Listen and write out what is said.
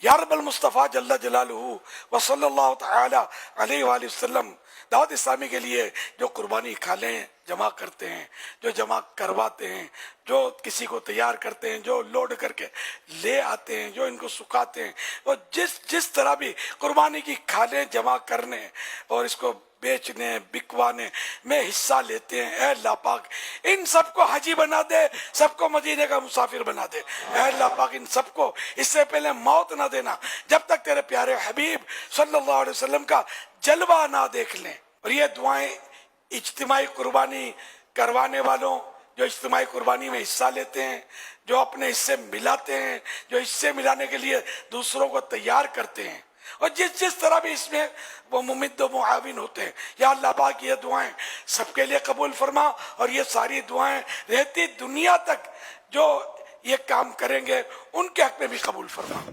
یا رب المصطفیٰ جل جلالہ و صلی اللہ تعالی علیہ وآلہ وسلم دعوت اسلامی کے لیے جو قربانی کھالیں جمع کرتے ہیں، جو جمع کرواتے ہیں، جو کسی کو تیار کرتے ہیں، جو لوڈ کر کے لے آتے ہیں، جو ان کو سکھاتے ہیں، اور جس طرح بھی قربانی کی کھالیں جمع کرنے اور اس کو بیچنے بکوانے میں حصہ لیتے ہیں، اے اللہ پاک ان سب کو حاجی بنا دے، سب کو مدینے کا مسافر بنا دے، اے اللہ پاک ان سب کو اس سے پہلے موت نہ دینا جب تک تیرے پیارے حبیب صلی اللہ علیہ وسلم کا جلوہ نہ دیکھ لیں۔ اور یہ دعائیں اجتماعی قربانی کروانے والوں، جو اجتماعی قربانی میں حصہ لیتے ہیں، جو اپنے حصے ملاتے ہیں، جو حصے ملانے کے لیے دوسروں کو تیار کرتے ہیں، اور جس طرح بھی اس میں وہ ممد و معاون ہوتے ہیں، یا اللہ پاک یہ دعائیں سب کے لیے قبول فرما، اور یہ ساری دعائیں رہتی دنیا تک جو یہ کام کریں گے ان کے حق میں بھی قبول فرما۔